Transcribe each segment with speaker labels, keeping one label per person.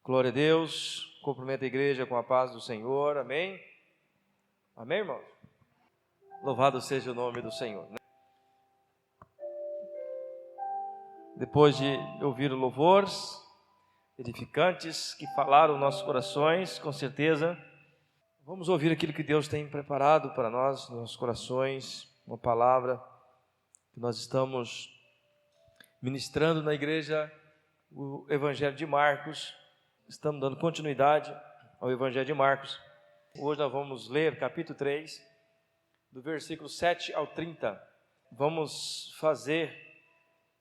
Speaker 1: Glória a Deus, cumprimento a igreja com a paz do Senhor, amém? Amém, irmãos? Louvado seja o nome do Senhor. Depois de ouvir louvores edificantes que falaram nossos corações, com certeza, vamos ouvir aquilo que Deus tem preparado para nós, nos nossos corações, uma palavra que nós estamos ministrando na igreja, o Evangelho de Marcos. Estamos dando continuidade ao Evangelho de Marcos. Hoje nós vamos ler capítulo 3, do versículo 7 ao 30. Vamos fazer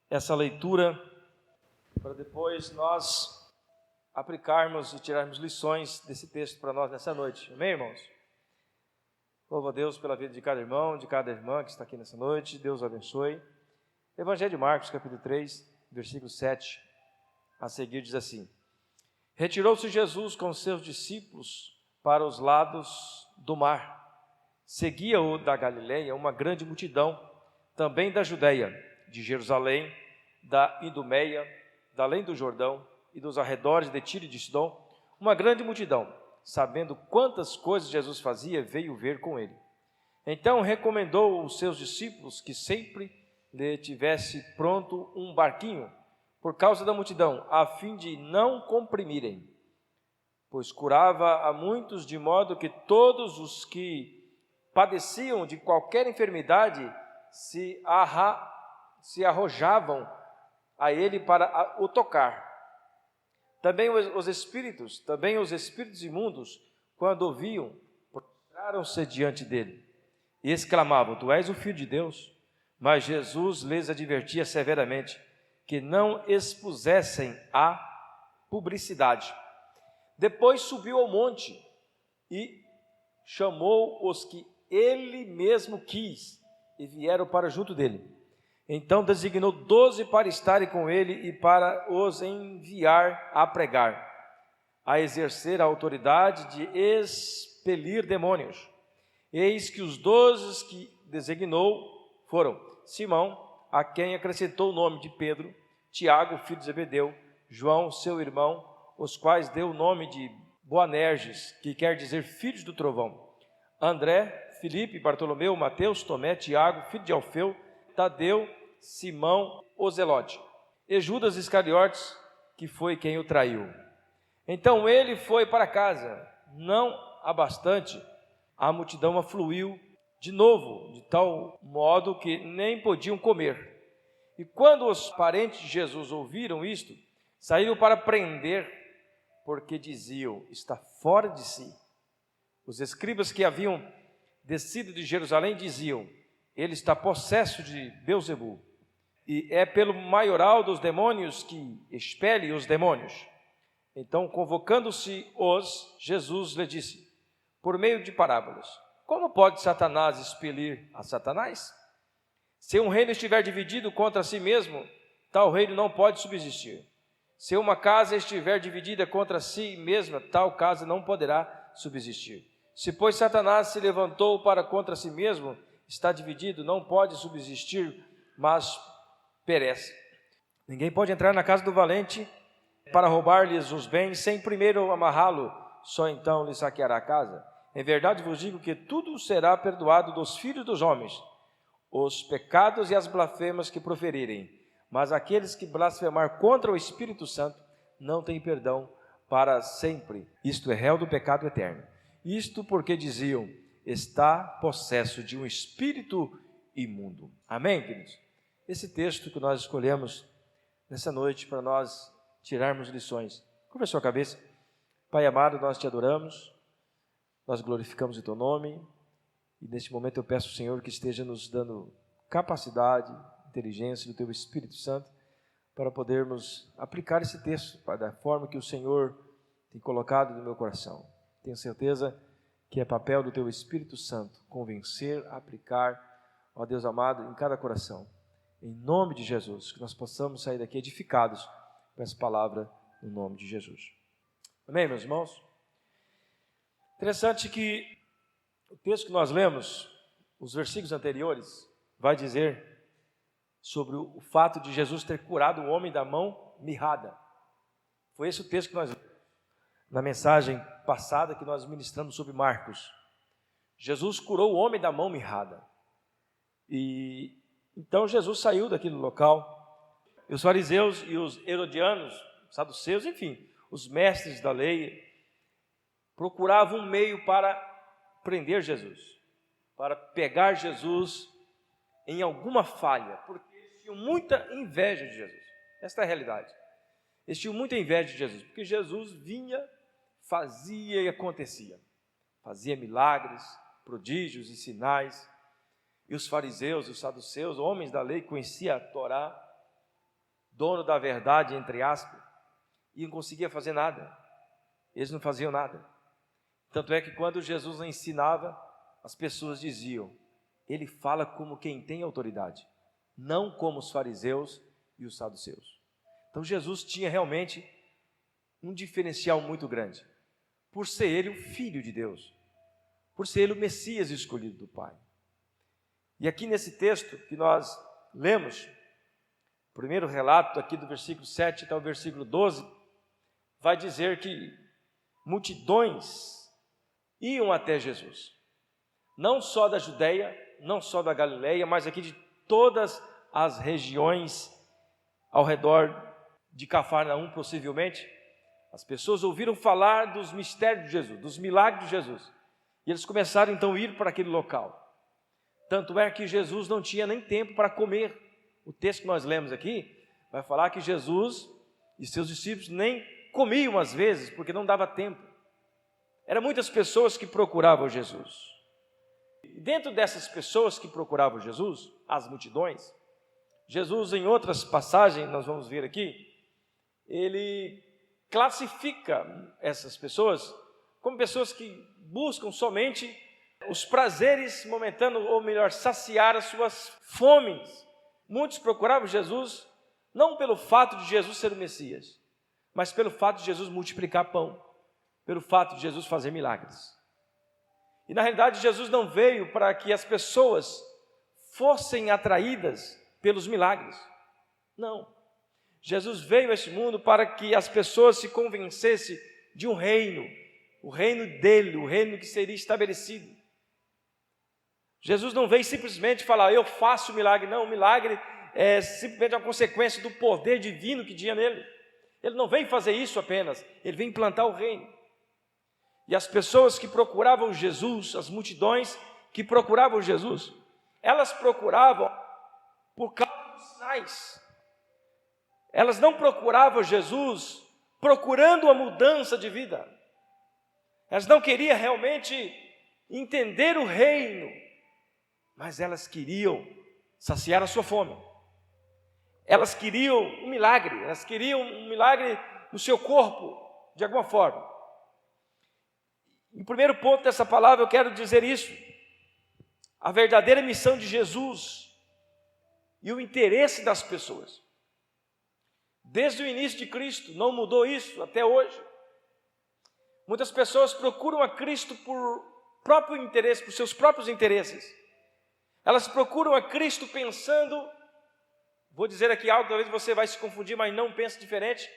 Speaker 1: essa leitura para depois nós aplicarmos e tirarmos lições desse texto para nós nessa noite. Amém, irmãos? Louvo a Deus pela vida de cada irmão, de cada irmã que está aqui nessa noite. Deus o abençoe. Evangelho de Marcos, capítulo 3, versículo 7 a seguir diz assim: Retirou-se Jesus com seus discípulos para os lados do mar. Seguia-o da Galileia uma grande multidão, também da Judeia, de Jerusalém, da Idumeia, da além do Jordão e dos arredores de Tiro e de Sidom. Uma grande multidão, sabendo quantas coisas Jesus fazia, veio ver com ele. Então recomendou aos seus discípulos que sempre lhe tivesse pronto um barquinho, por causa da multidão, a fim de não comprimirem, pois curava a muitos, de modo que todos os que padeciam de qualquer enfermidade se arrojavam a ele para o tocar. Também os espíritos imundos, quando ouviam, prostraram-se diante dele e exclamavam: Tu és o Filho de Deus. Mas Jesus lhes advertia severamente que não expusessem a publicidade. Depois subiu ao monte e chamou os que ele mesmo quis e vieram para junto dele. Então designou 12 para estarem com ele e para os enviar a pregar, a exercer a autoridade de expelir demônios. Eis que os 12 que designou foram Simão, a quem acrescentou o nome de Pedro, Tiago, filho de Zebedeu, João, seu irmão, os quais deu o nome de Boanerges, que quer dizer filhos do trovão, André, Filipe, Bartolomeu, Mateus, Tomé, Tiago, filho de Alfeu, Tadeu, Simão, o Zelote, e Judas Iscariotes, que foi quem o traiu. Então ele foi para casa. Não abastante, a multidão afluiu de novo, de tal modo que nem podiam comer. E quando os parentes de Jesus ouviram isto, saíram para prender, porque diziam: está fora de si. Os escribas que haviam descido de Jerusalém diziam: ele está possesso de Beelzebu, e é pelo maioral dos demônios que expele os demônios. Então, convocando-se Jesus lhe disse, por meio de parábolas: como pode Satanás expelir a Satanás? Se um reino estiver dividido contra si mesmo, tal reino não pode subsistir. Se uma casa estiver dividida contra si mesma, tal casa não poderá subsistir. Se, pois, Satanás se levantou para contra si mesmo, está dividido, não pode subsistir, mas perece. Ninguém pode entrar na casa do valente para roubar-lhes os bens, sem primeiro amarrá-lo, só então lhe saqueará a casa. Em verdade vos digo que tudo será perdoado dos filhos dos homens, os pecados e as blasfemas que proferirem, mas aqueles que blasfemar contra o Espírito Santo não têm perdão para sempre, isto é, réu do pecado eterno. Isto porque diziam: está possesso de um espírito imundo. Amém, queridos? Esse texto que nós escolhemos nessa noite para nós tirarmos lições. Curva a sua cabeça. Pai amado, nós te adoramos, nós glorificamos o teu nome, e neste momento eu peço ao Senhor que esteja nos dando capacidade, inteligência do teu Espírito Santo, para podermos aplicar esse texto da forma que o Senhor tem colocado no meu coração. Tenho certeza que é papel do teu Espírito Santo convencer, aplicar, ó Deus amado, em cada coração. Em nome de Jesus, que nós possamos sair daqui edificados com essa palavra, no nome de Jesus. Amém, meus irmãos? Interessante que o texto que nós lemos, os versículos anteriores, vai dizer sobre o fato de Jesus ter curado o homem da mão mirrada. Foi esse o texto que nós lemos. na mensagem passada que nós ministramos sobre Marcos. Jesus curou o homem da mão mirrada. E então Jesus saiu daquele local. E os fariseus e os herodianos, os saduceus, enfim, os mestres da lei, procuravam um meio para prender Jesus, para pegar Jesus em alguma falha, porque eles tinham muita inveja de Jesus. Esta é a realidade. Eles tinham muita inveja de Jesus, porque Jesus vinha, fazia e acontecia. Fazia milagres, prodígios e sinais. E os fariseus e os saduceus, homens da lei, conheciam a Torá, dono da verdade, entre aspas, e não conseguia fazer nada. Eles não faziam nada. Tanto é que quando Jesus ensinava, as pessoas diziam: ele fala como quem tem autoridade, não como os fariseus e os saduceus. Então Jesus tinha realmente um diferencial muito grande, por ser ele o Filho de Deus, por ser ele o Messias escolhido do Pai. E aqui nesse texto que nós lemos, o primeiro relato aqui do versículo 7 até o versículo 12, vai dizer que multidões iam até Jesus, não só da Judeia, não só da Galileia, mas aqui de todas as regiões ao redor de Cafarnaum, possivelmente. As pessoas ouviram falar dos mistérios de Jesus, dos milagres de Jesus, e eles começaram então a ir para aquele local. Tanto é que Jesus não tinha nem tempo para comer. O texto que nós lemos aqui vai falar que Jesus e seus discípulos nem comiam às vezes, porque não dava tempo. Eram muitas pessoas que procuravam Jesus. E dentro dessas pessoas que procuravam Jesus, as multidões, Jesus, em outras passagens, nós vamos ver aqui, ele classifica essas pessoas como pessoas que buscam somente os prazeres momentâneos, ou melhor, saciar as suas fomes. Muitos procuravam Jesus não pelo fato de Jesus ser o Messias, mas pelo fato de Jesus multiplicar pão, pelo fato de Jesus fazer milagres. E na realidade Jesus não veio para que as pessoas fossem atraídas pelos milagres. Não. Jesus veio a este mundo para que as pessoas se convencessem de um reino, o reino dele, o reino que seria estabelecido. Jesus não veio simplesmente falar: eu faço milagre. Não, o milagre é simplesmente uma consequência do poder divino que tinha nele. Ele não veio fazer isso apenas, ele veio implantar o reino. E as pessoas que procuravam Jesus, as multidões que procuravam Jesus, elas procuravam por causa dos sinais. Elas não procuravam Jesus procurando a mudança de vida. Elas não queriam realmente entender o reino, mas elas queriam saciar a sua fome. Elas queriam um milagre, no seu corpo, de alguma forma. No primeiro ponto dessa palavra eu quero dizer isso: a verdadeira missão de Jesus e o interesse das pessoas. Desde o início de Cristo, não mudou isso até hoje. Muitas pessoas procuram a Cristo por próprio interesse, por seus próprios interesses. Elas procuram a Cristo pensando, vou dizer aqui algo, talvez você vai se confundir, mas não pense diferente,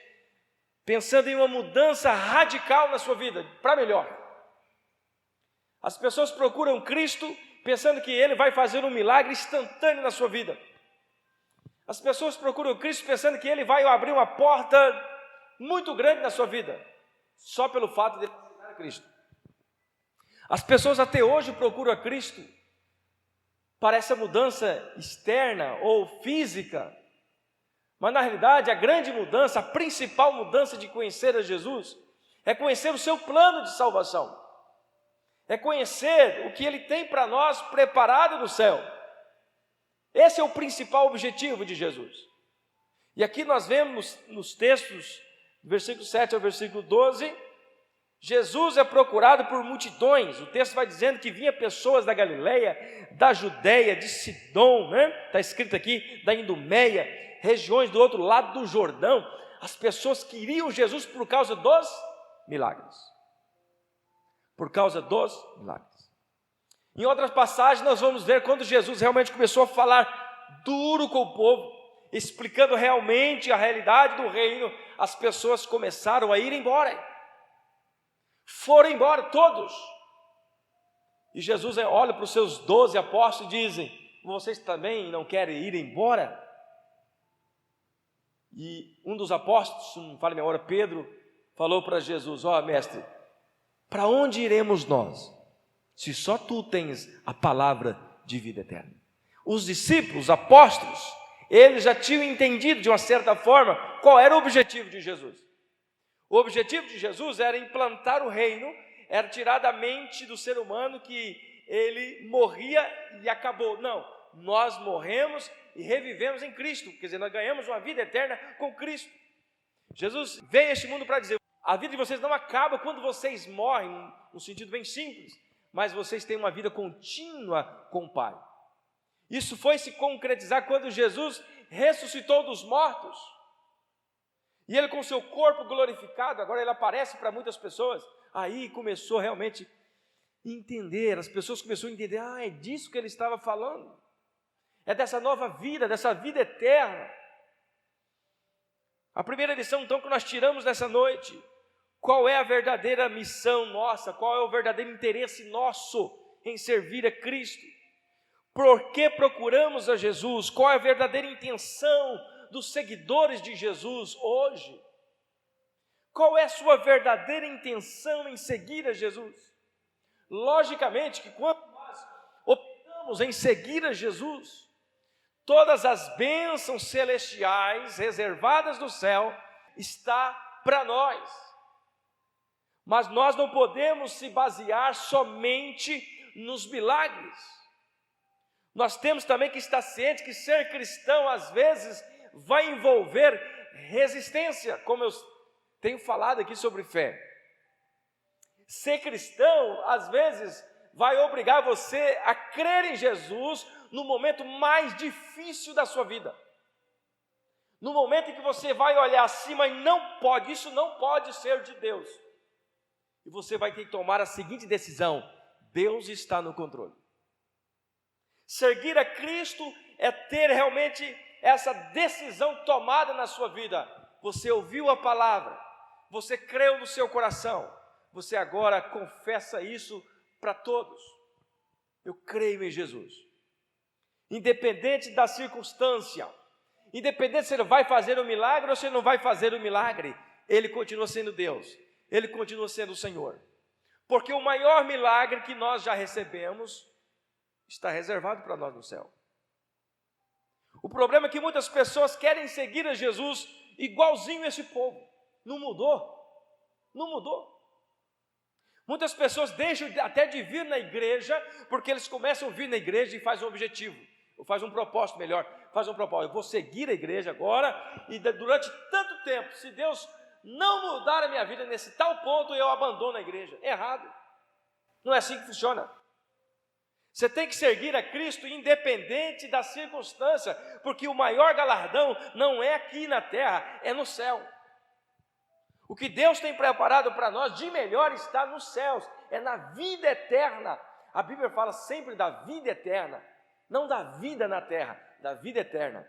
Speaker 1: pensando em uma mudança radical na sua vida, para melhor. As pessoas procuram Cristo pensando que Ele vai fazer um milagre instantâneo na sua vida. As pessoas procuram Cristo pensando que Ele vai abrir uma porta muito grande na sua vida, só pelo fato de Ele aceitar a Cristo. As pessoas até hoje procuram a Cristo para essa mudança externa ou física, mas na realidade a grande mudança, a principal mudança de conhecer a Jesus, é conhecer o seu plano de salvação, é conhecer o que Ele tem para nós preparado no céu. Esse é o principal objetivo de Jesus. E aqui nós vemos nos textos, do versículo 7 ao versículo 12, Jesus é procurado por multidões. O texto vai dizendo que vinha pessoas da Galileia, da Judeia, de Sidom, está escrito aqui, da Idumeia, regiões do outro lado do Jordão. As pessoas queriam Jesus por causa dos milagres. Por causa dos milagres. Em outras passagens nós vamos ver quando Jesus realmente começou a falar duro com o povo, explicando realmente a realidade do reino, as pessoas começaram a ir embora. foram embora todos. E Jesus olha para os seus 12 apóstolos e dizem: vocês também não querem ir embora? E um dos apóstolos, não falo a memória, Pedro, falou para Jesus: mestre, para onde iremos nós, se só tu tens a palavra de vida eterna? Os discípulos, os apóstolos, eles já tinham entendido de uma certa forma qual era o objetivo de Jesus. O objetivo de Jesus era implantar o reino, era tirar da mente do ser humano que ele morria e acabou. Não, nós morremos e revivemos em Cristo, quer dizer, nós ganhamos uma vida eterna com Cristo. Jesus veio a este mundo para dizer: a vida de vocês não acaba quando vocês morrem, num sentido bem simples, mas vocês têm uma vida contínua com o Pai. Isso foi se concretizar quando Jesus ressuscitou dos mortos, e ele com seu corpo glorificado, agora ele aparece para muitas pessoas. Aí começou realmente a entender, as pessoas começaram a entender: é disso que ele estava falando, é dessa nova vida, dessa vida eterna. A primeira lição então que nós tiramos nessa noite: qual é a verdadeira missão nossa, qual é o verdadeiro interesse nosso em servir a Cristo? Por que procuramos a Jesus? Qual é a verdadeira intenção dos seguidores de Jesus hoje? Qual é a sua verdadeira intenção em seguir a Jesus? Logicamente que quando nós optamos em seguir a Jesus, todas as bênçãos celestiais reservadas do céu está para nós. Mas nós não podemos se basear somente nos milagres. Nós temos também que estar cientes que ser cristão às vezes vai envolver resistência, como eu tenho falado aqui sobre fé. Ser cristão às vezes vai obrigar você a crer em Jesus no momento mais difícil da sua vida. No momento em que você vai olhar acima e isso não pode ser de Deus. E você vai ter que tomar a seguinte decisão: Deus está no controle. Seguir a Cristo é ter realmente essa decisão tomada na sua vida. Você ouviu a palavra, você creu no seu coração, você agora confessa isso para todos: eu creio em Jesus. Independente da circunstância, independente se ele vai fazer um milagre ou se ele não vai fazer um milagre, ele continua sendo Deus, ele continua sendo o Senhor. Porque o maior milagre que nós já recebemos está reservado para nós no céu. O problema é que muitas pessoas querem seguir a Jesus igualzinho esse povo. Não mudou. Não mudou. Muitas pessoas deixam até de vir na igreja, porque eles começam a vir na igreja e fazem um objetivo, ou fazem um propósito melhor, fazem um propósito: eu vou seguir a igreja agora, e durante tanto tempo, se Deus não mudar a minha vida nesse tal ponto, eu abandono a igreja. Errado. Não é assim que funciona. Você tem que seguir a Cristo independente da circunstância, porque o maior galardão não é aqui na terra, é no céu. O que Deus tem preparado para nós de melhor está nos céus, é na vida eterna. A Bíblia fala sempre da vida eterna, não da vida na terra, da vida eterna.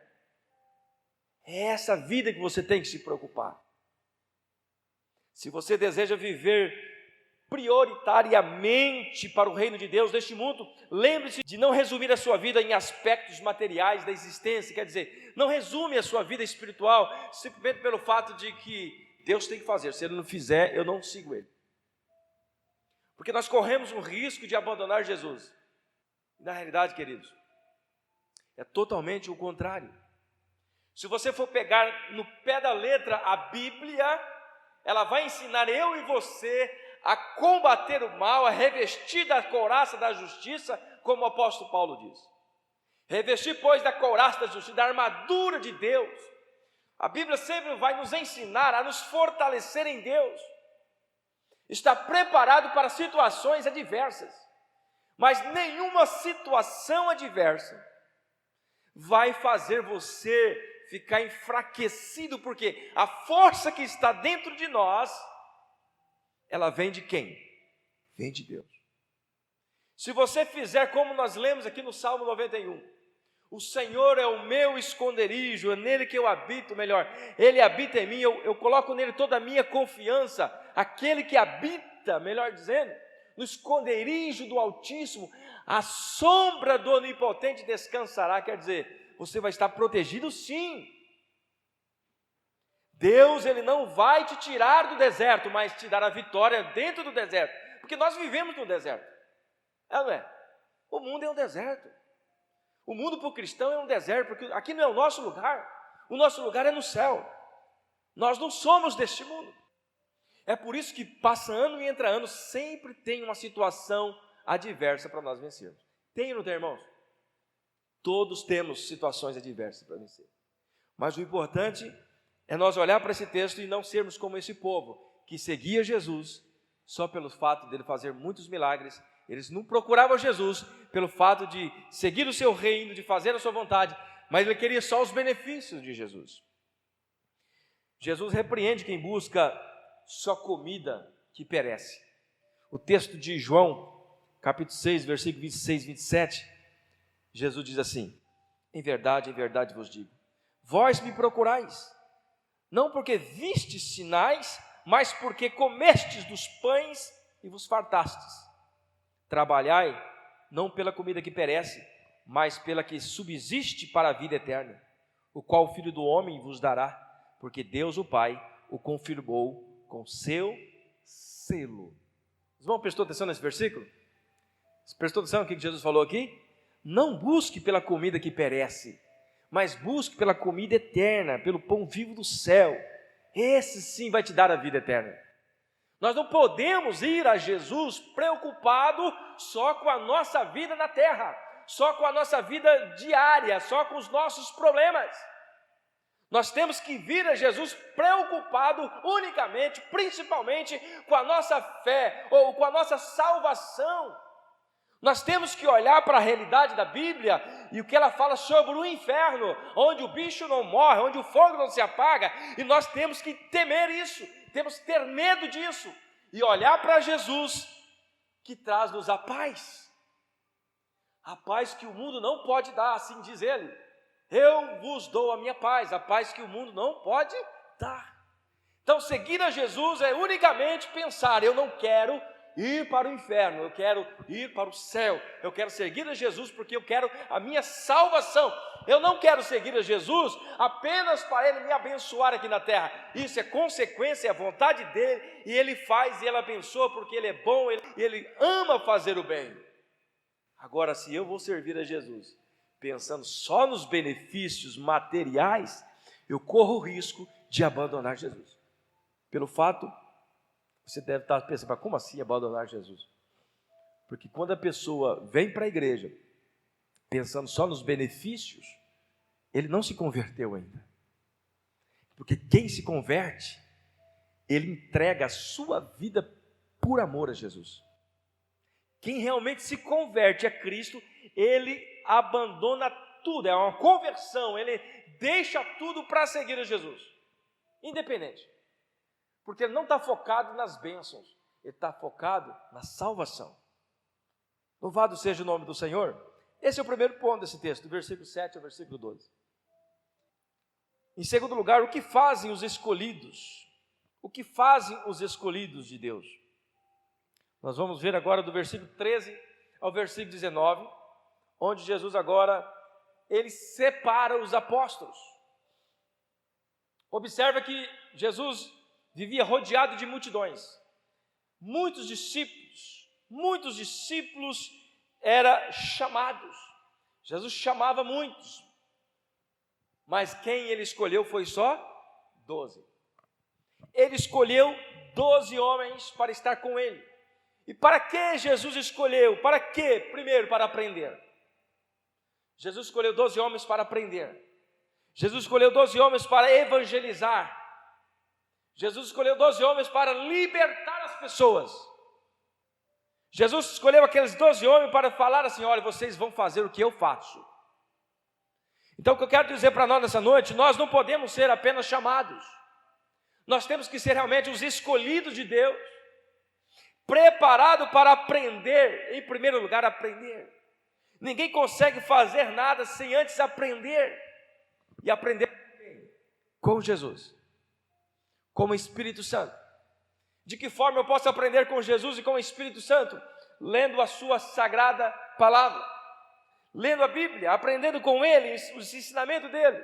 Speaker 1: É essa vida que você tem que se preocupar. Se você deseja viver prioritariamente para o reino de Deus neste mundo, lembre-se de não resumir a sua vida em aspectos materiais da existência. Quer dizer, não resume a sua vida espiritual simplesmente pelo fato de que Deus tem que fazer, se Ele não fizer, eu não sigo Ele. Porque nós corremos o risco de abandonar Jesus. Na realidade, queridos, é totalmente o contrário. Se você for pegar no pé da letra a Bíblia, ela vai ensinar eu e você a combater o mal, a revestir da couraça da justiça, como o apóstolo Paulo diz. Revestir, pois, da couraça da justiça, da armadura de Deus. A Bíblia sempre vai nos ensinar a nos fortalecer em Deus. Está preparado para situações adversas, mas nenhuma situação adversa vai fazer você ficar enfraquecido, porque a força que está dentro de nós, ela vem de quem? Vem de Deus. Se você fizer como nós lemos aqui no Salmo 91, o Senhor é o meu esconderijo, é nele que eu habito, melhor, Ele habita em mim, eu coloco nele toda a minha confiança. Aquele que habita habita, melhor dizendo, no esconderijo do Altíssimo, a sombra do Onipotente descansará. Quer dizer, você vai estar protegido sim. Deus, Ele não vai te tirar do deserto, mas te dar a vitória dentro do deserto, porque nós vivemos no deserto, é ou não é? O mundo é um deserto, o mundo para o cristão é um deserto, porque aqui não é o nosso nosso lugar é no céu, nós não somos deste mundo. É por isso que passa ano e entra ano, sempre tem uma situação adversa para nós vencermos. Tem ou não tem, irmãos? Todos temos situações adversas para vencer, mas o importante é nós olhar para esse texto e não sermos como esse povo, que seguia Jesus só pelo fato dele fazer muitos milagres. Eles não procuravam Jesus pelo fato de seguir o seu reino, de fazer a sua vontade, mas ele queria só os benefícios de Jesus. Jesus repreende quem busca só comida que perece. O texto de João, capítulo 6, versículo 26 e 27, Jesus diz assim: em verdade vos digo, vós me procurais, não porque vistes sinais, mas porque comestes dos pães e vos fartastes. Trabalhai, não pela comida que perece, mas pela que subsiste para a vida eterna, o qual o Filho do Homem vos dará, porque Deus o Pai o confirmou com seu selo. Os irmãos, prestou atenção nesse versículo? Prestou atenção no que Jesus falou aqui? Não busque pela comida que perece, mas busque pela comida eterna, pelo pão vivo do céu. Esse sim vai te dar a vida eterna. Nós não podemos ir a Jesus preocupado só com a nossa vida na terra, só com a nossa vida diária, só com os nossos problemas. Nós temos que vir a Jesus preocupado unicamente, principalmente com a nossa fé ou com a nossa salvação. Nós temos que olhar para a realidade da Bíblia e o que ela fala sobre o inferno, onde o bicho não morre, onde o fogo não se apaga, e nós temos que temer isso, temos que ter medo disso, e olhar para Jesus, que traz-nos a paz que o mundo não pode dar, assim diz ele: eu vos dou a minha paz, a paz que o mundo não pode dar. Então, seguir a Jesus é unicamente pensar: eu não quero ir para o inferno, eu quero ir para o céu, eu quero seguir a Jesus porque eu quero a minha salvação. Eu não quero seguir a Jesus apenas para Ele me abençoar aqui na terra. Isso é consequência, é a vontade dEle, e Ele faz e Ele abençoa porque Ele é bom, Ele ama fazer o bem. Agora, se eu vou servir a Jesus pensando só nos benefícios materiais, eu corro o risco de abandonar Jesus. Pelo fato, você deve estar pensando: mas como assim abandonar Jesus? Porque quando a pessoa vem para a igreja pensando só nos benefícios, ele não se converteu ainda. Porque quem se converte, ele entrega a sua vida por amor a Jesus. Quem realmente se converte a Cristo, ele abandona tudo, é uma conversão, ele deixa tudo para seguir a Jesus, independente. Porque ele não está focado nas bênçãos, ele está focado na salvação. Louvado seja o nome do Senhor. Esse é o primeiro ponto desse texto, do versículo 7 ao versículo 12. Em segundo lugar, o que fazem os escolhidos? O que fazem os escolhidos de Deus? Nós vamos ver agora do versículo 13 ao versículo 19, onde Jesus agora, ele separa os apóstolos. Observa que Jesus vivia rodeado de multidões, muitos discípulos eram chamados, Jesus chamava muitos, mas quem ele escolheu foi só 12, ele escolheu 12 homens para estar com ele. E para que Jesus escolheu? Para quê? Primeiro, para aprender. Jesus escolheu 12 homens para aprender, Jesus escolheu 12 homens para evangelizar, Jesus escolheu 12 homens para libertar as pessoas. Jesus escolheu aqueles 12 homens para falar assim: olha, vocês vão fazer o que eu faço. Então o que eu quero dizer para nós nessa noite: nós não podemos ser apenas chamados, nós temos que ser realmente os escolhidos de Deus, preparados para aprender. Em primeiro lugar, aprender. Ninguém consegue fazer nada sem antes aprender, e aprender com Jesus, como Espírito Santo. De que forma eu posso aprender com Jesus e com o Espírito Santo? Lendo a sua sagrada palavra, lendo a Bíblia, aprendendo com Ele, os ensinamentos dEle.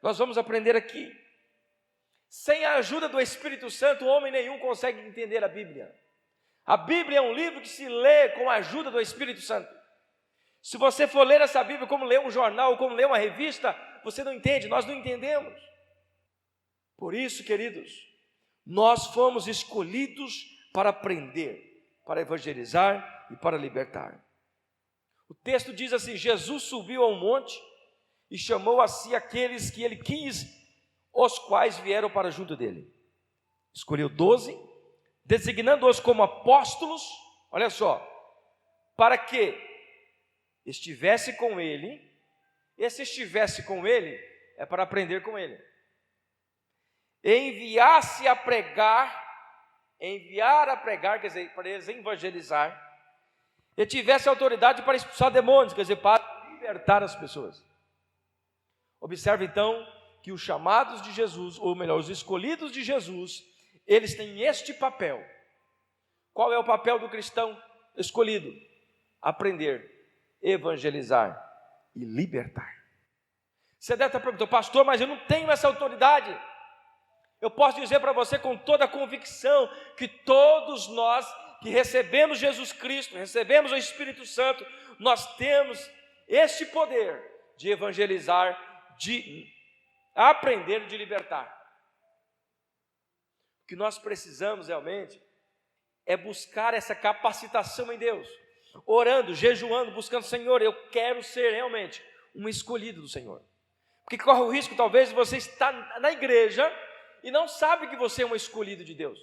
Speaker 1: Nós vamos aprender aqui. Sem a ajuda do Espírito Santo, homem nenhum consegue entender a Bíblia. A Bíblia é um livro que se lê com a ajuda do Espírito Santo. Se você for ler essa Bíblia como ler um jornal, como ler uma revista, você não entende, nós não entendemos. Por isso, queridos, nós fomos escolhidos para aprender, para evangelizar e para libertar. O texto diz assim: Jesus subiu a um monte e chamou a si aqueles que ele quis, os quais vieram para junto dele. Escolheu 12, designando-os como apóstolos, olha só, para que estivesse com ele. Esse estivesse com ele é para aprender com ele. Enviar a pregar, quer dizer, para eles evangelizar, e tivesse autoridade para expulsar demônios, quer dizer, para libertar as pessoas. Observe então que os chamados de Jesus, ou melhor, os escolhidos de Jesus, eles têm este papel. Qual é o papel do cristão escolhido? Aprender, evangelizar e libertar. Você deve estar perguntando: pastor, mas eu não tenho essa autoridade. Eu posso dizer para você com toda a convicção que todos nós que recebemos Jesus Cristo, recebemos o Espírito Santo, nós temos este poder de evangelizar, de aprender, de libertar. O que nós precisamos realmente é buscar essa capacitação em Deus, orando, jejuando, buscando: Senhor, eu quero ser realmente um escolhido do Senhor. Porque corre o risco talvez de você estar na igreja e não sabe que você é um escolhido de Deus.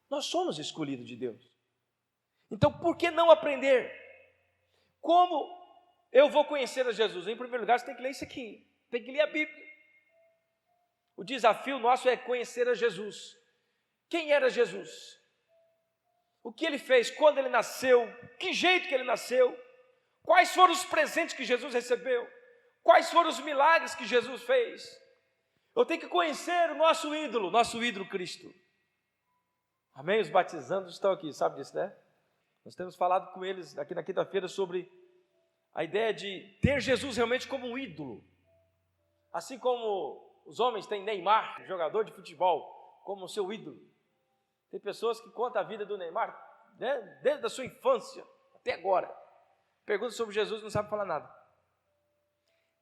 Speaker 1: Nós somos escolhidos de Deus. Então, por que não aprender? Como eu vou conhecer a Jesus? Em primeiro lugar, você tem que ler isso aqui, tem que ler a Bíblia. O desafio nosso é conhecer a Jesus. Quem era Jesus? O que ele fez? Quando ele nasceu? Que jeito que ele nasceu? Quais foram os presentes que Jesus recebeu? Quais foram os milagres que Jesus fez? Eu tenho que conhecer o nosso ídolo Cristo. Amém? Os batizandos estão aqui, sabe disso, né? Nós temos falado com eles aqui na quinta-feira sobre a ideia de ter Jesus realmente como um ídolo. Assim como os homens têm Neymar, jogador de futebol, como seu ídolo. Tem pessoas que contam a vida do Neymar, né, desde a sua infância até agora. Pergunta sobre Jesus, não sabe falar nada.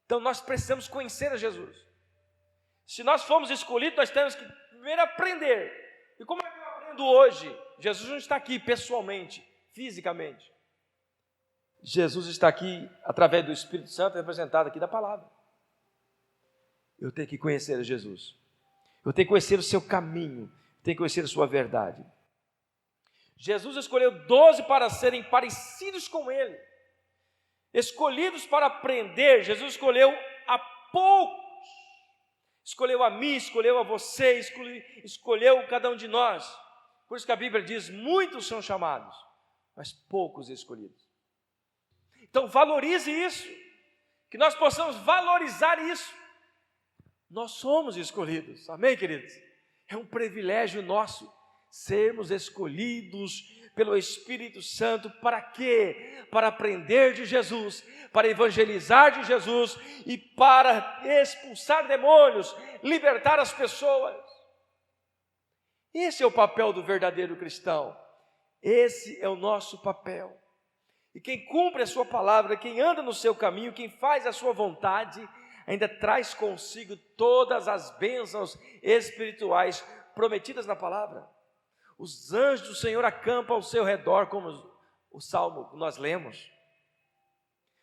Speaker 1: Então nós precisamos conhecer a Jesus. Se nós formos escolhidos, nós temos que primeiro aprender. E como é que eu aprendo hoje? Jesus não está aqui pessoalmente, fisicamente. Jesus está aqui através do Espírito Santo, representado aqui da palavra. Eu tenho que conhecer a Jesus. Eu tenho que conhecer o seu caminho. Eu tenho que conhecer a sua verdade. Jesus escolheu 12 para serem parecidos com Ele. Escolhidos para aprender. Jesus escolheu a poucos. Escolheu a mim, escolheu a você, escolheu cada um de nós. Por isso que a Bíblia diz: muitos são chamados, mas poucos escolhidos. Então valorize isso, que nós possamos valorizar isso. Nós somos escolhidos, amém, queridos? É um privilégio nosso sermos escolhidos pelo Espírito Santo. Para quê? Para aprender de Jesus, para evangelizar de Jesus e para expulsar demônios, libertar as pessoas. Esse é o papel do verdadeiro cristão. Esse é o nosso papel. E quem cumpre a sua palavra, quem anda no seu caminho, quem faz a sua vontade, ainda traz consigo todas as bênçãos espirituais prometidas na palavra. Os anjos do Senhor acampam ao seu redor, como o salmo que nós lemos.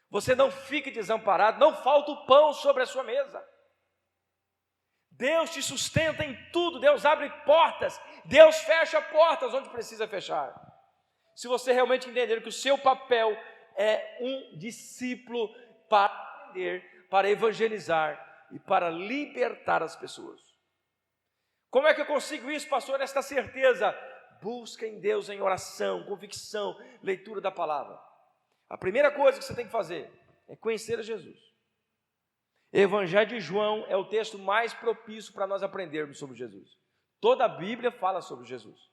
Speaker 1: Você não fique desamparado, não falta o pão sobre a sua mesa. Deus te sustenta em tudo, Deus abre portas, Deus fecha portas onde precisa fechar. Se você realmente entender que o seu papel é um discípulo para aprender, para evangelizar e para libertar as pessoas. Como é que eu consigo isso, pastor? Esta certeza: busca em Deus em oração, convicção, leitura da palavra. A primeira coisa que você tem que fazer é conhecer a Jesus. Evangelho de João é o texto mais propício para nós aprendermos sobre Jesus. Toda a Bíblia fala sobre Jesus.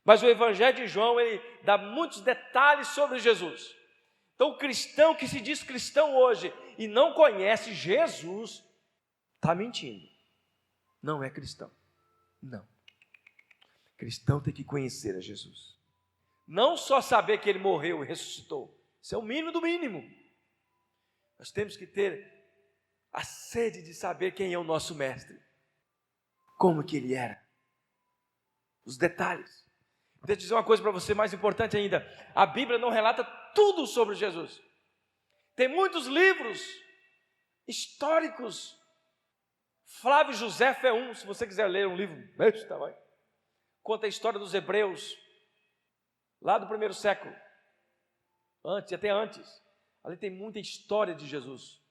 Speaker 1: Mas o Evangelho de João, ele dá muitos detalhes sobre Jesus. Então o cristão que se diz cristão hoje e não conhece Jesus, está mentindo. Não é cristão. Não. Cristão tem que conhecer a Jesus. Não só saber que ele morreu e ressuscitou. Isso é o mínimo do mínimo. Nós temos que ter a sede de saber quem é o nosso mestre. Como que ele era. Os detalhes. Deixa eu dizer uma coisa para você mais importante ainda. A Bíblia não relata tudo sobre Jesus. Tem muitos livros históricos. Flávio Josefo é um, se você quiser ler um livro desse tamanho. Conta a história dos hebreus, lá do primeiro século. Até antes. Ali tem muita história de Jesus.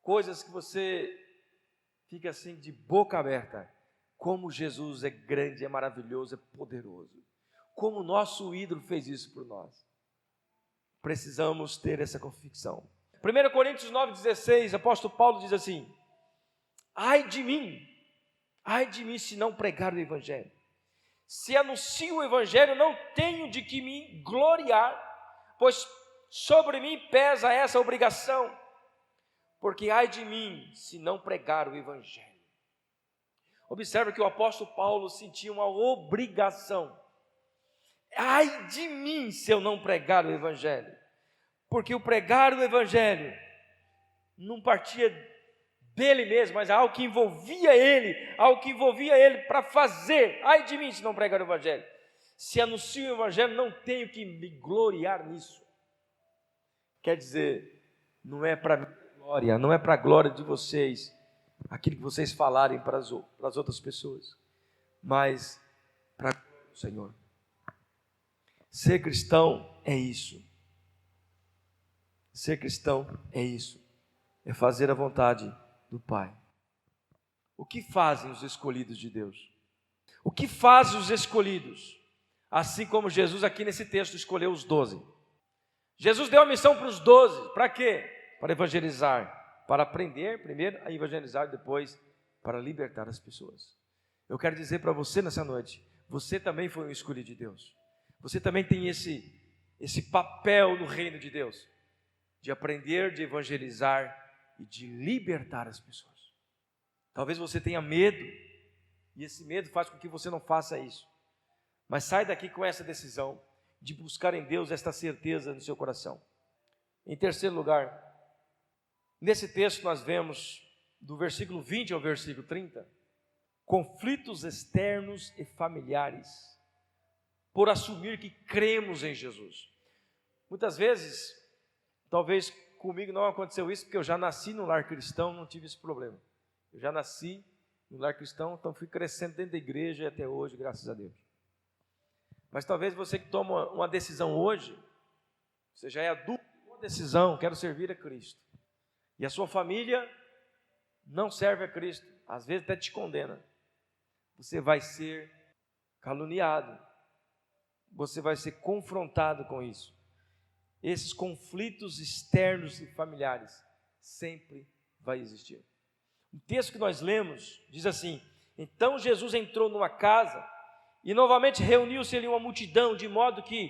Speaker 1: Coisas que você fica assim de boca aberta. Como Jesus é grande, é maravilhoso, é poderoso. Como o nosso ídolo fez isso por nós. Precisamos ter essa convicção. 1 Coríntios 9,16, apóstolo Paulo diz assim: ai de mim se não pregar o Evangelho. Se anuncio o Evangelho, não tenho de que me gloriar, pois sobre mim pesa essa obrigação. Porque ai de mim se não pregar o Evangelho. Observe que o apóstolo Paulo sentia uma obrigação. Ai de mim se eu não pregar o Evangelho. Porque o pregar o Evangelho não partia dele mesmo, mas algo que envolvia ele para fazer. Ai de mim se não pregar o Evangelho. Se anuncio o Evangelho, não tenho que me gloriar nisso. Quer dizer, não é para glória, não é para a glória de vocês, aquilo que vocês falarem para as outras pessoas, mas para o Senhor. Ser cristão é isso. Ser cristão é isso. É fazer a vontade do Pai. O que fazem os escolhidos de Deus? O que fazem os escolhidos? Assim como Jesus aqui nesse texto escolheu os 12. Jesus deu a missão para os 12. Para quê? Para evangelizar. Para aprender primeiro a evangelizar, depois para libertar as pessoas. Eu quero dizer para você nessa noite, você também foi um escolhido de Deus. Você também tem esse papel no reino de Deus, de aprender, de evangelizar e de libertar as pessoas. Talvez você tenha medo, e esse medo faz com que você não faça isso. Mas sai daqui com essa decisão de buscar em Deus esta certeza no seu coração. Em terceiro lugar, nesse texto nós vemos, do versículo 20 ao versículo 30, conflitos externos e familiares, por assumir que cremos em Jesus. Muitas vezes, talvez comigo não aconteceu isso, porque eu já nasci no lar cristão, não tive esse problema. Eu já nasci no lar cristão, então fui crescendo dentro da igreja e até hoje, graças a Deus. Mas talvez você que toma uma decisão hoje, você já é adulto, uma decisão, quero servir a Cristo. E a sua família não serve a Cristo, às vezes até te condena. Você vai ser caluniado, você vai ser confrontado com isso. Esses conflitos externos e familiares sempre vai existir. O texto que nós lemos diz assim: então Jesus entrou numa casa e novamente reuniu-se ali uma multidão, de modo que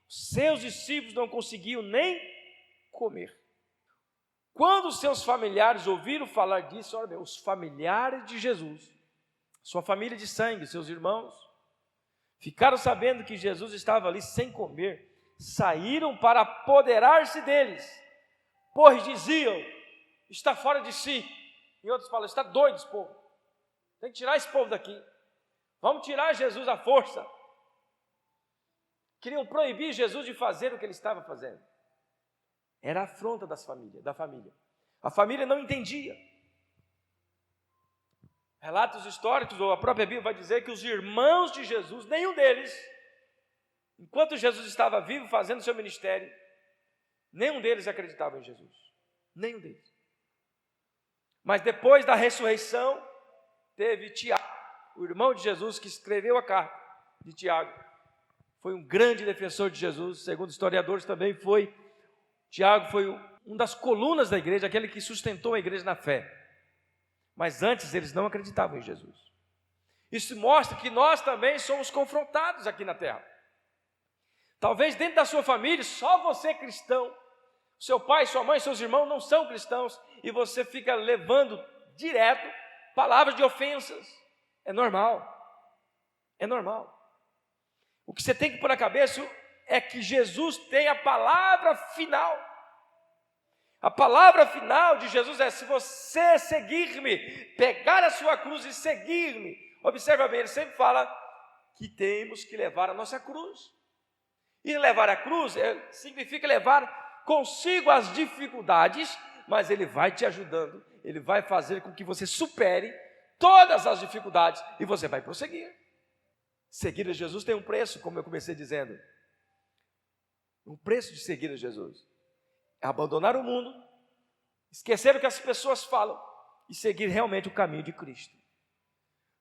Speaker 1: seus discípulos não conseguiam nem comer. Quando os seus familiares ouviram falar disso, olha bem, os familiares de Jesus, sua família de sangue, seus irmãos, ficaram sabendo que Jesus estava ali sem comer, saíram para apoderar-se deles, pois diziam: está fora de si. Em outros falam: está doido esse povo, tem que tirar esse povo daqui, vamos tirar Jesus à força. Queriam proibir Jesus de fazer o que ele estava fazendo. Era a afronta da família. A família não entendia. Relatos históricos, ou a própria Bíblia vai dizer que os irmãos de Jesus, nenhum deles, enquanto Jesus estava vivo fazendo seu ministério, nenhum deles acreditava em Jesus. Nenhum deles. Mas depois da ressurreição, teve Tiago, o irmão de Jesus, que escreveu a carta de Tiago. Foi um grande defensor de Jesus, segundo historiadores também foi. Tiago foi um das colunas da igreja, aquele que sustentou a igreja na fé. Mas antes eles não acreditavam em Jesus. Isso mostra que nós também somos confrontados aqui na terra. Talvez dentro da sua família, só você é cristão. Seu pai, sua mãe, seus irmãos não são cristãos. E você fica levando direto palavras de ofensas. É normal. É normal. O que você tem que pôr na cabeça é que Jesus tem a palavra final. A palavra final de Jesus é: se você seguir-me, pegar a sua cruz e seguir-me. Observa bem, ele sempre fala que temos que levar a nossa cruz. E levar a cruz significa levar consigo as dificuldades, mas ele vai te ajudando, ele vai fazer com que você supere todas as dificuldades e você vai prosseguir. Seguir a Jesus tem um preço, como eu comecei dizendo. O preço de seguir a Jesus é abandonar o mundo, esquecer o que as pessoas falam e seguir realmente o caminho de Cristo.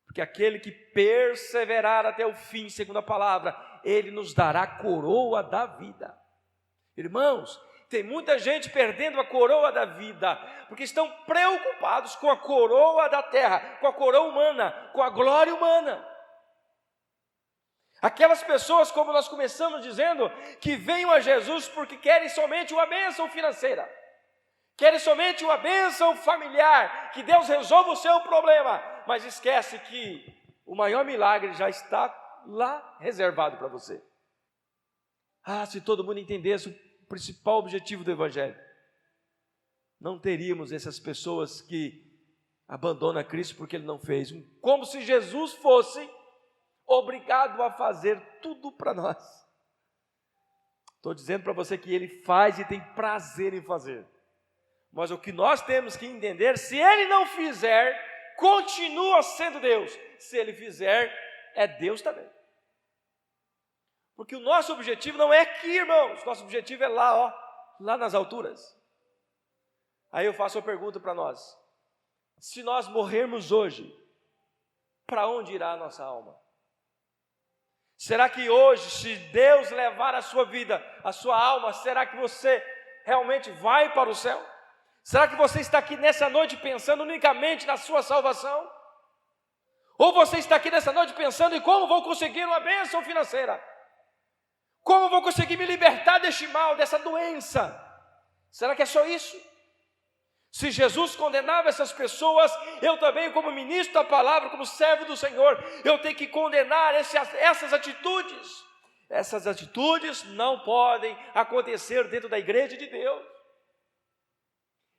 Speaker 1: Porque aquele que perseverar até o fim, segundo a palavra, ele nos dará a coroa da vida. Irmãos, tem muita gente perdendo a coroa da vida, porque estão preocupados com a coroa da terra, com a coroa humana, com a glória humana. Aquelas pessoas, como nós começamos dizendo, que venham a Jesus porque querem somente uma bênção financeira, querem somente uma bênção familiar, que Deus resolva o seu problema, mas esquece que o maior milagre já está lá reservado para você. Se todo mundo entendesse o principal objetivo do Evangelho, não teríamos essas pessoas que abandonam Cristo porque Ele não fez, como se Jesus fosse obrigado a fazer tudo para nós. Estou dizendo para você que Ele faz e tem prazer em fazer, mas o que nós temos que entender: se Ele não fizer, continua sendo Deus; se Ele fizer, é Deus também. Porque o nosso objetivo não é aqui, irmãos, nosso objetivo é lá, lá nas alturas. Aí eu faço uma pergunta para nós: se nós morrermos hoje, para onde irá a nossa alma? Será que hoje, se Deus levar a sua vida, a sua alma, será que você realmente vai para o céu? Será que você está aqui nessa noite pensando unicamente na sua salvação? Ou você está aqui nessa noite pensando em como vou conseguir uma bênção financeira? Como vou conseguir me libertar deste mal, dessa doença? Será que é só isso? Se Jesus condenava essas pessoas, eu também, como ministro da palavra, como servo do Senhor, eu tenho que condenar essas atitudes. Essas atitudes não podem acontecer dentro da igreja de Deus.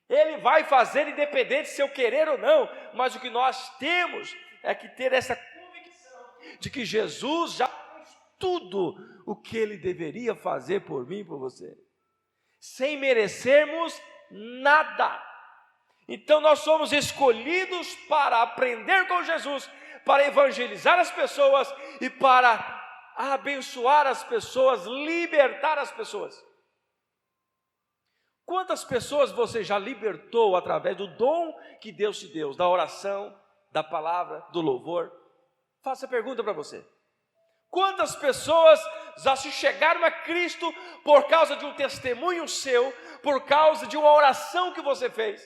Speaker 1: Ele vai fazer independente se eu querer ou não, mas o que nós temos é que ter essa convicção de que Jesus já fez tudo o que Ele deveria fazer por mim e por você, sem merecermos nada. Então nós somos escolhidos para aprender com Jesus, para evangelizar as pessoas e para abençoar as pessoas, libertar as pessoas. Quantas pessoas você já libertou através do dom que Deus te deu, da oração, da palavra, do louvor? Faço a pergunta para você: quantas pessoas já se chegaram a Cristo por causa de um testemunho seu, por causa de uma oração que você fez?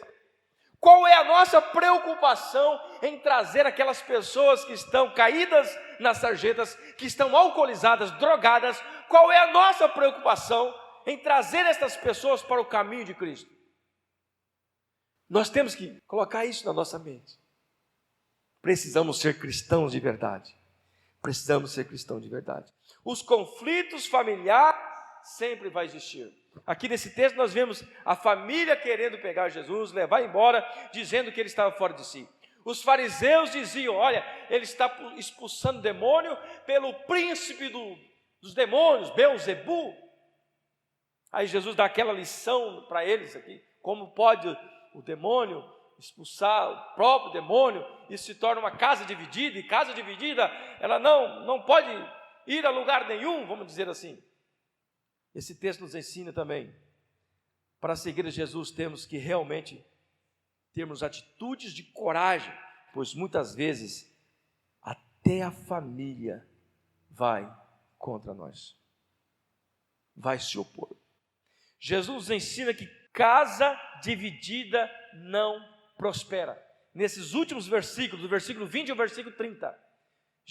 Speaker 1: Qual é a nossa preocupação em trazer aquelas pessoas que estão caídas nas sarjetas, que estão alcoolizadas, drogadas? Qual é a nossa preocupação em trazer essas pessoas para o caminho de Cristo? Nós temos que colocar isso na nossa mente. Precisamos ser cristãos de verdade. Precisamos ser cristãos de verdade. Os conflitos familiares sempre vão existir. Aqui nesse texto nós vemos a família querendo pegar Jesus, levar embora, dizendo que ele estava fora de si. Os fariseus diziam: olha, ele está expulsando demônio pelo príncipe dos demônios, Beelzebu. Aí Jesus dá aquela lição para eles aqui: como pode o demônio expulsar o próprio demônio? Isso se torna uma casa dividida, e casa dividida, ela não pode ir a lugar nenhum, vamos dizer assim. Esse texto nos ensina também, para seguir a Jesus temos que realmente termos atitudes de coragem, pois muitas vezes até a família vai contra nós, vai se opor. Jesus nos ensina que casa dividida não prospera. Nesses últimos versículos, do versículo 20 ao versículo 30,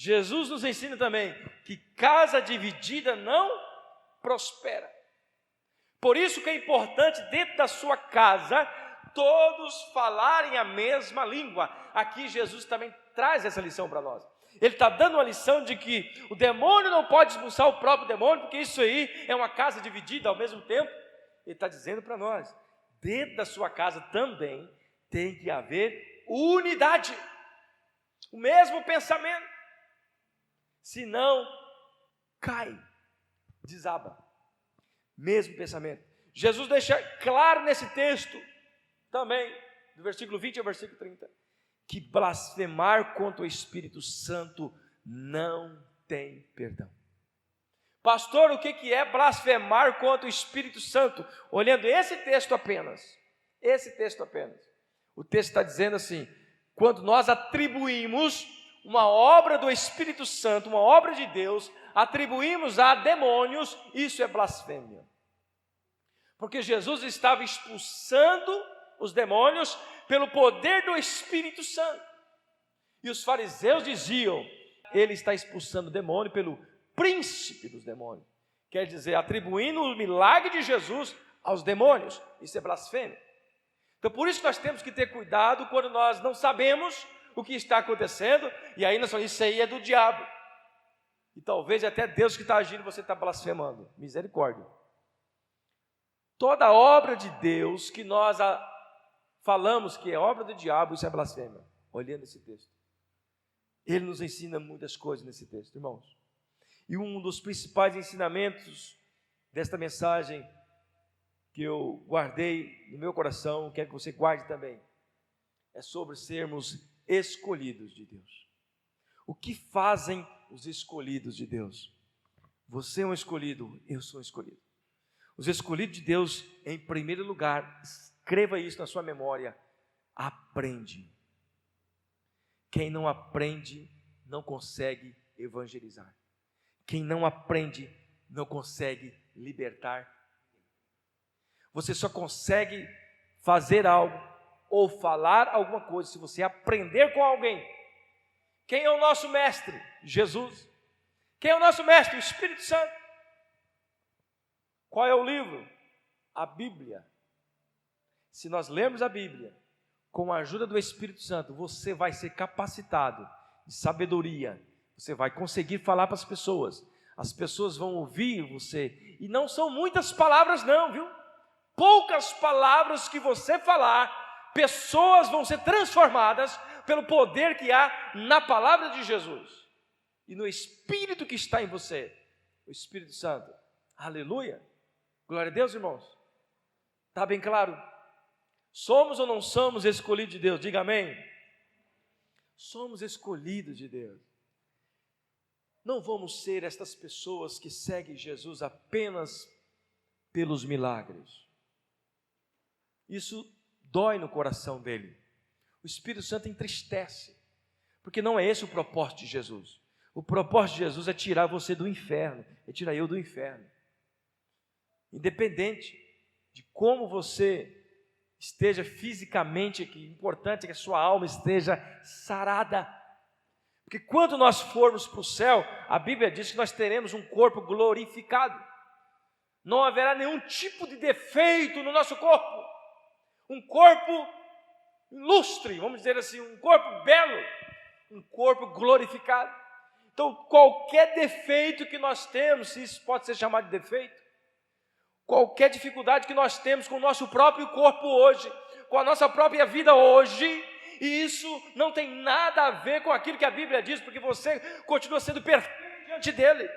Speaker 1: Jesus nos ensina também que casa dividida não prospera. Por isso que é importante, dentro da sua casa, todos falarem a mesma língua. Aqui Jesus também traz essa lição para nós. Ele está dando uma lição de que o demônio não pode expulsar o próprio demônio, porque isso aí é uma casa dividida ao mesmo tempo. Ele está dizendo para nós, dentro da sua casa também tem que haver unidade, o mesmo pensamento, senão cai, desaba. Mesmo pensamento. Jesus deixa claro nesse texto, também, do versículo 20 ao versículo 30, que blasfemar contra o Espírito Santo não tem perdão. Pastor, o que é blasfemar contra o Espírito Santo? Olhando esse texto apenas, o texto está dizendo assim, quando nós atribuímos uma obra do Espírito Santo, uma obra de Deus, atribuímos a demônios, isso é blasfêmia. Porque Jesus estava expulsando os demônios pelo poder do Espírito Santo. E os fariseus diziam, ele está expulsando o demônio pelo príncipe dos demônios. Quer dizer, atribuindo o milagre de Jesus aos demônios. Isso é blasfêmia. Então por isso nós temos que ter cuidado quando nós não sabemos o que está acontecendo, e aí nós falamos, isso aí é do diabo. E talvez até Deus que está agindo, você está blasfemando. Misericórdia. Toda obra de Deus que nós falamos que é obra do diabo, isso é blasfêmia. Olhando esse texto. Ele nos ensina muitas coisas nesse texto, irmãos. E um dos principais ensinamentos desta mensagem que eu guardei no meu coração, quero que você guarde também, é sobre sermos escolhidos de Deus. O que fazem os escolhidos de Deus? Você é um escolhido, eu sou um escolhido. Os escolhidos de Deus, em primeiro lugar, escreva isso na sua memória, aprende. Quem não aprende, não consegue evangelizar. Quem não aprende, não consegue libertar. Você só consegue fazer algo ou falar alguma coisa se você aprender com alguém. Quem é o nosso mestre? Jesus. Quem é o nosso mestre? O Espírito Santo. Qual é o livro? A Bíblia. Se nós lermos a Bíblia, com a ajuda do Espírito Santo, você vai ser capacitado de sabedoria, você vai conseguir falar para as pessoas vão ouvir você, e não são muitas palavras não, viu? Poucas palavras que você falar, pessoas vão ser transformadas pelo poder que há na palavra de Jesus, e no Espírito que está em você, o Espírito Santo. Aleluia, glória a Deus, irmãos. Está bem claro? Somos ou não somos escolhidos de Deus? Diga amém. Somos escolhidos de Deus. Não vamos ser estas pessoas que seguem Jesus apenas pelos milagres. Isso dói no coração dele. O Espírito Santo entristece, porque não é esse o propósito de Jesus. O propósito de Jesus é tirar você do inferno, é tirar eu do inferno. Independente de como você esteja fisicamente aqui, importante é que a sua alma esteja sarada. Porque quando nós formos para o céu, a Bíblia diz que nós teremos um corpo glorificado. Não haverá nenhum tipo de defeito no nosso corpo. Um corpo ilustre, vamos dizer assim, um corpo belo, um corpo glorificado. Então, qualquer defeito que nós temos, se isso pode ser chamado de defeito, qualquer dificuldade que nós temos com o nosso próprio corpo hoje, com a nossa própria vida hoje, e isso não tem nada a ver com aquilo que a Bíblia diz, porque você continua sendo perfeito diante dele,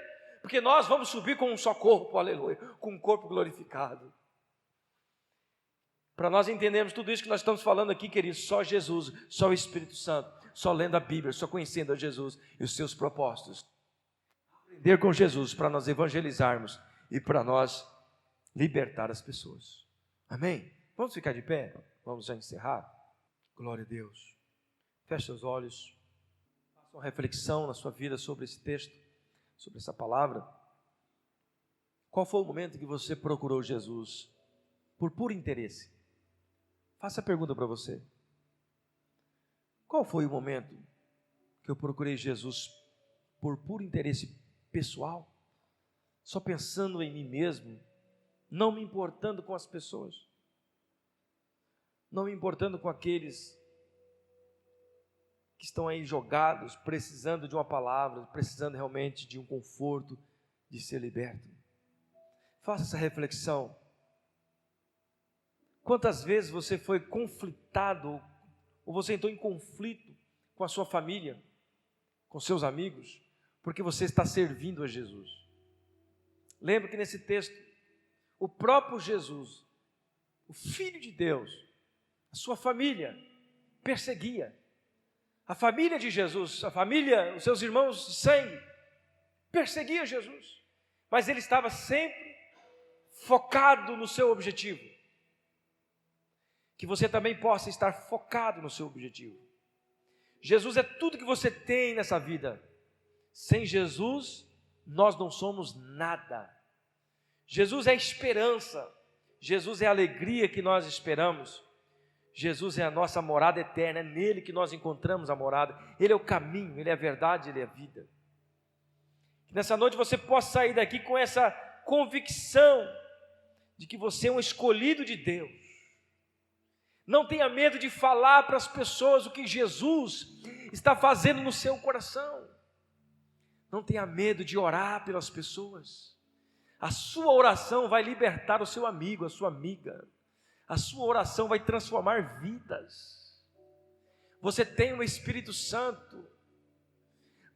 Speaker 1: porque nós vamos subir com um só corpo, aleluia, com um corpo glorificado. Para nós entendermos tudo isso que nós estamos falando aqui, queridos, só Jesus, só o Espírito Santo, só lendo a Bíblia, só conhecendo a Jesus e os seus propósitos. Aprender com Jesus para nós evangelizarmos e para nós libertar as pessoas. Amém? Vamos ficar de pé? Vamos já encerrar? Glória a Deus. Feche seus olhos. Faça uma reflexão na sua vida sobre esse texto, sobre essa palavra. Qual foi o momento que você procurou Jesus por puro interesse? Faça a pergunta para você. Qual foi o momento que eu procurei Jesus por puro interesse pessoal, só pensando em mim mesmo, não me importando com as pessoas, não me importando com aqueles que estão aí jogados, precisando de uma palavra, precisando realmente de um conforto, de ser liberto. Faça essa reflexão. Quantas vezes você foi conflitado, ou você entrou em conflito com a sua família, com seus amigos, porque você está servindo a Jesus? Lembra que nesse texto, o próprio Jesus, o Filho de Deus, a sua família, perseguia. A família de Jesus, a família, os seus irmãos de sangue, perseguia Jesus. Mas ele estava sempre focado no seu objetivo. Que você também possa estar focado no seu objetivo. Jesus é tudo que você tem nessa vida. Sem Jesus, nós não somos nada. Jesus é a esperança. Jesus é a alegria que nós esperamos. Jesus é a nossa morada eterna. É nele que nós encontramos a morada. Ele é o caminho, ele é a verdade, ele é a vida. Que nessa noite você possa sair daqui com essa convicção de que você é um escolhido de Deus. Não tenha medo de falar para as pessoas o que Jesus está fazendo no seu coração. Não tenha medo de orar pelas pessoas. A sua oração vai libertar o seu amigo, a sua amiga. A sua oração vai transformar vidas. Você tem o Espírito Santo.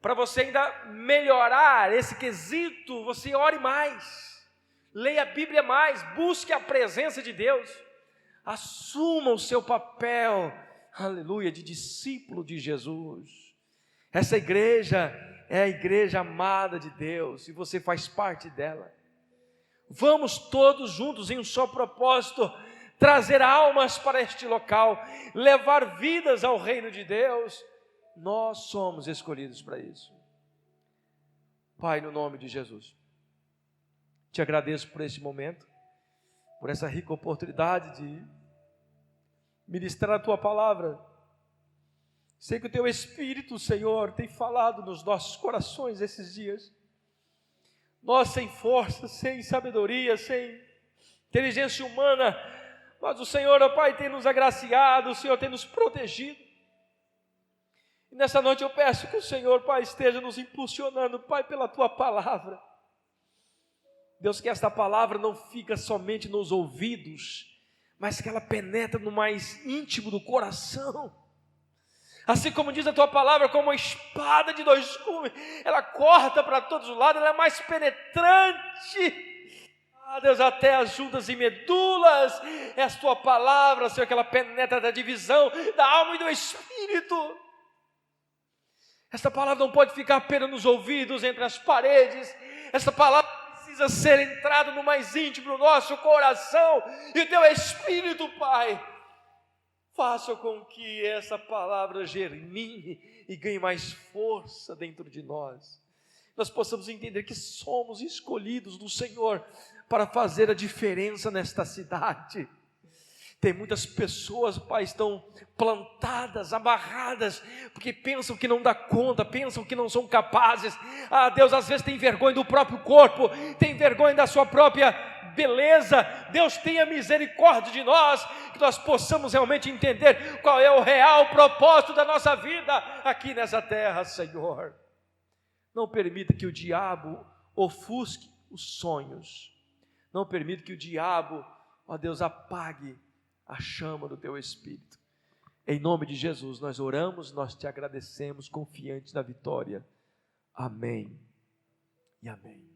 Speaker 1: Para você ainda melhorar esse quesito, você ore mais. Leia a Bíblia mais. Busque a presença de Deus. Assuma o seu papel, aleluia, de discípulo de Jesus. Essa igreja é a igreja amada de Deus e você faz parte dela. Vamos todos juntos em um só propósito, trazer almas para este local, levar vidas ao reino de Deus. Nós somos escolhidos para isso. Pai, no nome de Jesus, te agradeço por este momento, por essa rica oportunidade de ministrar a Tua palavra. Sei que o Teu Espírito, Senhor, tem falado nos nossos corações esses dias. Nós sem força, sem sabedoria, sem inteligência humana, mas o Senhor, ó Pai, tem nos agraciado, o Senhor tem nos protegido. E nessa noite eu peço que o Senhor, Pai, esteja nos impulsionando, Pai, pela Tua palavra. Deus, que esta palavra não fica somente nos ouvidos, mas que ela penetra no mais íntimo do coração. Assim como diz a Tua palavra, como uma espada de dois gumes, ela corta para todos os lados, ela é mais penetrante, Deus, até as juntas e medulas. É a Tua palavra, Senhor, que ela penetra da divisão da alma e do espírito. Esta palavra não pode ficar apenas nos ouvidos, entre as paredes. Esta palavra precisa ser entrada no mais íntimo do nosso coração. E o Teu Espírito, Pai, faça com que essa palavra germine e ganhe mais força dentro de nós. Nós possamos entender que somos escolhidos do Senhor para fazer a diferença nesta cidade. Tem muitas pessoas, Pai, estão plantadas, amarradas, porque pensam que não dá conta, pensam que não são capazes. Deus, às vezes tem vergonha do próprio corpo, tem vergonha da sua própria beleza. Deus, tenha misericórdia de nós, que nós possamos realmente entender qual é o real propósito da nossa vida aqui nessa terra, Senhor. Não permita que o diabo ofusque os sonhos. Não permita que o diabo, ó Deus, apague a chama do Teu Espírito. Em nome de Jesus nós oramos, nós Te agradecemos, confiantes na vitória. Amém e amém.